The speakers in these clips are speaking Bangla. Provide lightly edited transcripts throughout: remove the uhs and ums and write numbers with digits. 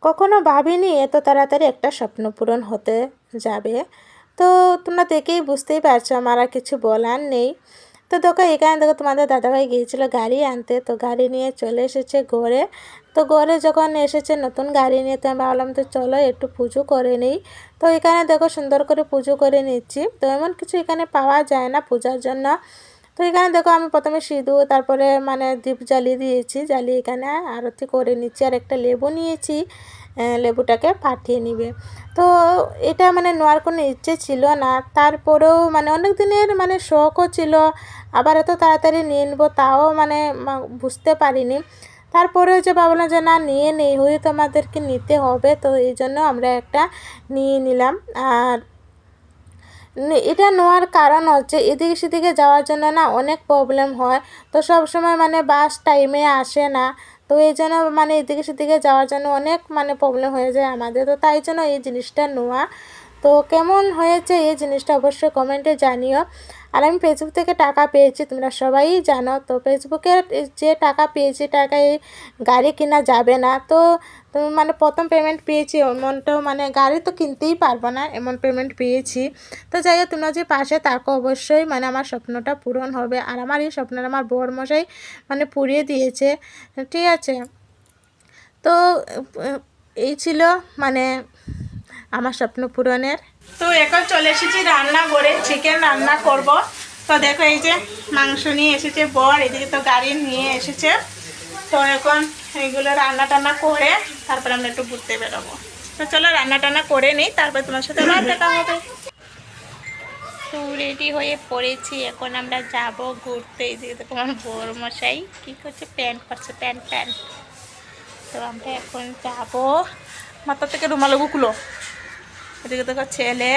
কখনো ভাবিনি এত তাড়াতাড়ি একটা স্বপ্ন পূরণ হতে যাবে। তো তোমরা দেখেই বুঝতেই পারছো আমার আর কিছু বলার নেই। তো দেখো এখানে দেখো তোমাদের দাদাভাই গিয়েছিল গাড়ি আনতে, তো গাড়ি নিয়ে চলে এসেছে ঘরে। তো ঘরে যখন এসেছে নতুন গাড়ি নিয়ে, তো আমি ভাবলাম তো চলো একটু পুজো করে নিই। তো এখানে দেখো সুন্দর করে পুজো করে নিচ্ছি। তো এমন কিছু এখানে পাওয়া যায় না পূজার জন্য। তো এখানে দেখো আমি প্রথমে সিঁদুর, তারপরে মানে দীপ জ্বালিয়ে দিয়েছি, জ্বালিয়ে এখানে আরতি করে নিচ্ছি। আর একটা লেবু নিয়েছি, লেবুটাকে পাঠিয়ে নিবে। তো এটা মানে নেওয়ার কোনো ইচ্ছে ছিল না, তারপরেও মানে অনেক দিনের মানে শখও ছিল। আবার এত তাড়াতাড়ি নিয়ে নেবো তাও মানে বুঝতে পারিনি। তারপরেও যে ভাবলাম যে না নিয়ে নেই, হয়তো আমাদেরকে নিতে হবে, তো এই জন্য আমরা একটা নিয়ে নিলাম। আর এটা নেওয়ার কারণ হচ্ছে এদিকে সেদিকে যাওয়ার জন্য না অনেক প্রবলেম হয়। তো সব সময় মানে বাস টাইমে আসে না। তো এই জন্য মানে এদিকে সেদিকে যাওয়ার জন্য অনেক মানে প্রবলেম হয়ে যায় আমাদের। তো তাই জন্য এই জিনিসটা নেওয়া। তো কেমন হয়েছে এই জিনিসটা অবশ্যই কমেন্টে জানিও। আর আমি ফেসবুক থেকে টাকা পেয়েছি, তোমরা সবাই জানো। তো ফেসবুকের যে টাকা পেয়েছি টাকায় গাড়ি কেনা যাবে না। তো মানে প্রথম পেমেন্ট পেয়েছি এমনটাও মানে গাড়ি তো কিনতেই পারবো না এমন পেমেন্ট পেয়েছি। তো যাই হোক তোমরা যে পাশে থাকো অবশ্যই মানে আমার স্বপ্নটা পূরণ হবে। আর আমার এই স্বপ্নটা আমার বরমশাই মানে পুড়িয়ে দিয়েছে, ঠিক আছে। তো এই ছিল মানে আমার স্বপ্ন পূরণের। তো এখন চলে এসেছি রান্না করে, চিকেন রান্না করব। তো দেখো এই যে মাংস নিয়ে এসেছে বর, এদিকে তো গাড়ি নিয়ে এসেছে। তো এখন এইগুলো রান্না টান্না করে তারপর আমরা একটু ঘুরতে বেরোবো। তো চলো রান্না টান্না করে নিই, তারপর তোমার সাথে আবার দেখা হবে। তো রেডি হয়ে পড়েছি, এখন আমরা যাব ঘুরতে। এদিকে তো তোমার বর মশাই কী করছে, প্যান্ট করছে, প্যান্ট প্যান্ট। তো আমরা এখন যাবো, মাথা থেকে রুমালগুলো। এদিকে দেখো ছেলে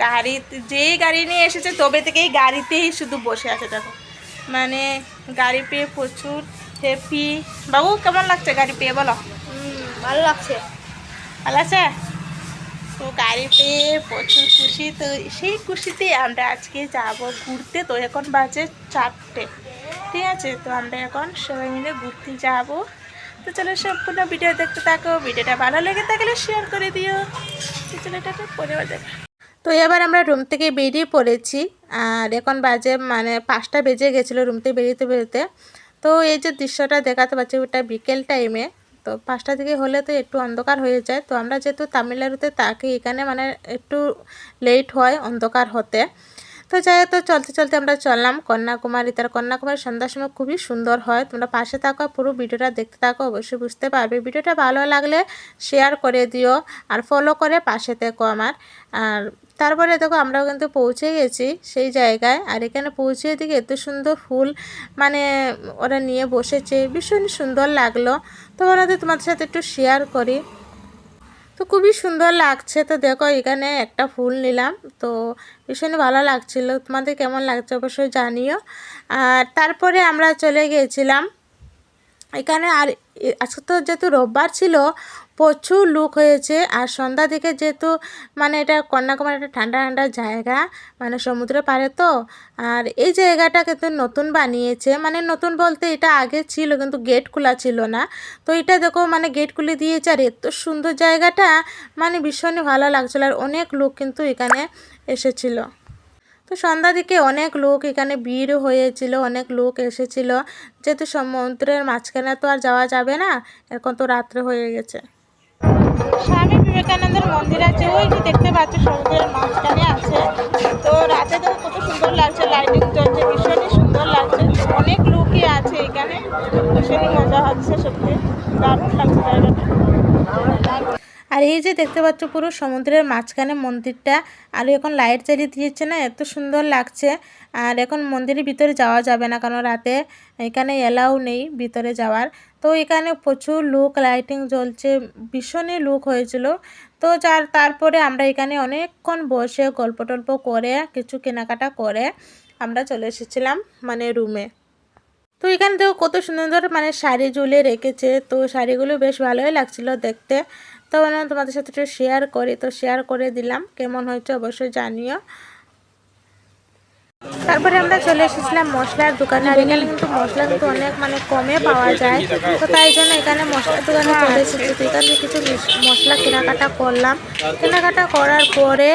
গাড়ি, যেই গাড়ি নিয়ে এসেছে তবে থেকেই গাড়িতেই শুধু বসে আছে। দেখো মানে গাড়ি পেয়ে প্রচুর হ্যাপি। বাবু কেমন লাগছে গাড়ি পেয়ে বলো? ভালো লাগছে। ভালো আছে? তো গাড়ি পেয়ে প্রচুর খুশি। তো সেই খুশিতে আমরা আজকে যাব ঘুরতে। তো এখন বাজে 4টে, ঠিক আছে। তো আমরা এখন সবাই মিলে ঘুরতে যাব। তো চলো সম্পূর্ণ ভিডিও দেখতে থাকো, ভিডিওটা ভালো লেগে থাকলে শেয়ার করে দিও। তো চলো এটাকে পরে দেখা। তো এবার আমরা রুম থেকে বেরিয়ে পড়েছি। আর এখন বাজে মানে 5টা বেজে গেছিলো রুম থেকে বেরিয়ে বেরোতে। তো এই যে দৃশ্যটা দেখাতে পাচ্ছি ওটা বিকেল টাইমে। তো 5টা দিকে হলে তো একটু অন্ধকার হয়ে যায়। তো আমরা যেহেতু তামিলনাড়ুতে থাকি, এখানে মানে একটু লেট হয় অন্ধকার হতে। তো যাই হোক, তো চলতে চলতে আমরা চললাম কন্যাকুমারী। তার কন্যাকুমারী সন্ধ্যার সময় খুবই সুন্দর হয়। তোমরা পাশে থাকো, পুরো ভিডিওটা দেখতে থাকো, অবশ্যই বুঝতে পারবে। ভিডিওটা ভালো লাগলে শেয়ার করে দিও আর ফলো করে পাশে থেকো আমার। আর তারপরে দেখো আমরাও কিন্তু পৌঁছে গেছি সেই জায়গায়। আর এখানে পৌঁছে দিকে এত সুন্দর ফুল মানে ওরা নিয়ে বসেছে, ভীষণ সুন্দর লাগলো। তো ওনাদের তোমাদের সাথে একটু শেয়ার করি। তো খুবই সুন্দর লাগছে। তো দেখো এখানে একটা ফুল নিলাম, তো ভীষণ ভালো লাগছিল। তোমাদের কেমন লাগছে অবশ্যই জানিও। আর তারপরে আমরা চলে গিয়েছিলাম এখানে। আর আজকে তো যেহেতু রোববার ছিল, প্রচুর লোক হয়েছে। আর সন্ধ্যা দিকে যেহেতু মানে এটা কন্যাকুমারী একটা ঠান্ডা ঠান্ডা জায়গা, মানে সমুদ্রের পাড়ে। তো আর এই জায়গাটা কিন্তু নতুন বানিয়েছে, মানে নতুন বলতে এটা আগে ছিল কিন্তু গেট খোলা ছিল না। তো এটা দেখো মানে গেট খুলে দিয়েছে। আর এত সুন্দর জায়গাটা, মানে ভীষণই ভালো লাগছিল। আর অনেক লোক কিন্তু এখানে এসেছিল। তো সন্ধ্যা দিকে অনেক লোক এখানে ভিড় হয়েছিল, অনেক লোক এসেছিল। যেহেতু সমুদ্রের মাঝখানে তো আর যাওয়া যাবে না, এখন তো রাত্রে হয়ে গেছে। স্বামী বিবেকানন্দের মন্দির আছে, ওই যে দেখতে পাচ্ছ সমুদ্রের মাঝখানে আছে। তো রাতে তো কত সুন্দর লাগছে, লাইটিং জ্বলছে, ভীষণই সুন্দর লাগছে। অনেক লোকই আছে এখানে, ভীষণই মজা হচ্ছে, সত্যি দারুণ লাগছে জায়গাটা। আর এই যে দেখতে পাচ্ছ পুরো সমুদ্রের মাঝখানে মন্দিরটা। আর এখন লাইট জ্বালিয়ে দিয়েছে না, এত সুন্দর লাগছে। আর এখন মন্দিরের ভিতরে যাওয়া যাবে না, কারণ রাতে এখানে এলাও নেই ভিতরে যাওয়ার। তো এখানে প্রচুর লোক, লাইটিং জ্বলছে, ভীষণই লোক হয়েছিল। তো তারপরে আমরা এখানে অনেকক্ষণ বসে গল্প টল্প করে কিছু কেনাকাটা করে আমরা চলে এসেছিলাম মানে রুমে। তো এখানে দেখো কত সুন্দর মানে শাড়ি ঝুলিয়ে রেখেছে। তো শাড়িগুলো বেশ ভালোই লাগছিল দেখতে। তো তোমাদের সাথে একটু শেয়ার করি, তো শেয়ার করে দিলাম। কেমন হয়েছে অবশ্যই জানিও। তারপরে আমরা চলে এসেছিলাম মশলার দোকানে। আর এখানে কিন্তু মশলা কিন্তু অনেক মানে কমে পাওয়া যায়, তো তাই জন্য এখানে মশলার দোকানে চলে এসেছি। তো এখানে কিছু মশলা কেনাকাটা করলাম। কেনাকাটা করার পরে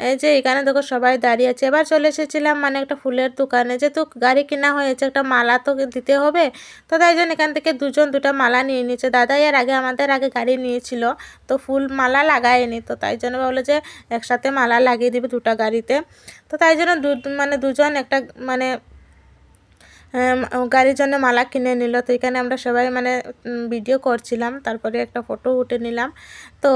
এই যে এখানে দেখো সবাই দাঁড়িয়ে আছে। এবার চলে এসেছিলাম মানে একটা ফুলের দোকানে, যেহেতু গাড়ি কেনা হয়েছে একটা মালা তো দিতে হবে, তো তাই জন্য এখান থেকে দুজন দুটা মালা নিয়ে নিয়েছে। দাদাই এর আগে আমাদের আগে গাড়ি নিয়েছিল, তো ফুল মালা লাগায়নি, তো তাই জন্য বললো যে একসাথে মালা লাগিয়ে দিবে দুটা গাড়িতে। তো তাই জন্য মানে দুজন একটা মানে গাড়ির জন্য মালা কিনে নিল। তো এখানে আমরা সবাই মানে ভিডিও করছিলাম, তারপরে একটা ফটো উঠে নিলাম। তো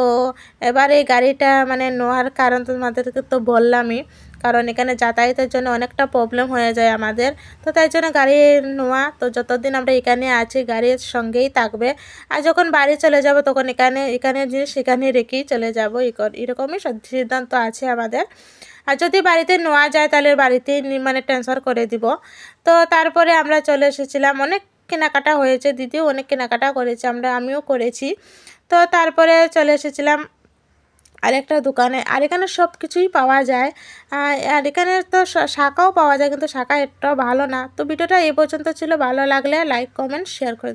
এবার এই গাড়িটা মানে নেওয়ার কারণ তোমাদেরকে তো বললামই, কারণ এখানে যাতায়াতের জন্য অনেকটা প্রবলেম হয়ে যায় আমাদের, তো তাই জন্য গাড়ি নেওয়া। তো যতদিন আমরা এখানে আছি গাড়ির সঙ্গেই থাকবে, আর যখন বাড়ি চলে যাব তখন এখানের জিনিস এখানে রেখেই চলে যাব, এরকমই সিদ্ধান্ত আছে আমাদের। আর যদি বাড়িতে নেওয়া যায় তাহলে বাড়িতেই মানে ট্রান্সফার করে দিব। তো তারপরে আমরা চলে এসেছিলাম, অনেক কেনাকাটা হয়েছে, দিদিও অনেক কেনাকাটা করেছে, আমিও করেছি। তো তারপরে চলে এসেছিলাম আরেকটা দোকানে। আর এখানে সব কিছুই পাওয়া যায়, আর এখানে তো শাঁখাও পাওয়া যায়, কিন্তু শাঁখা একটাও ভালো না। তো ভিডিওটা এই পর্যন্ত ছিল, ভালো লাগলে লাইক কমেন্ট শেয়ার করে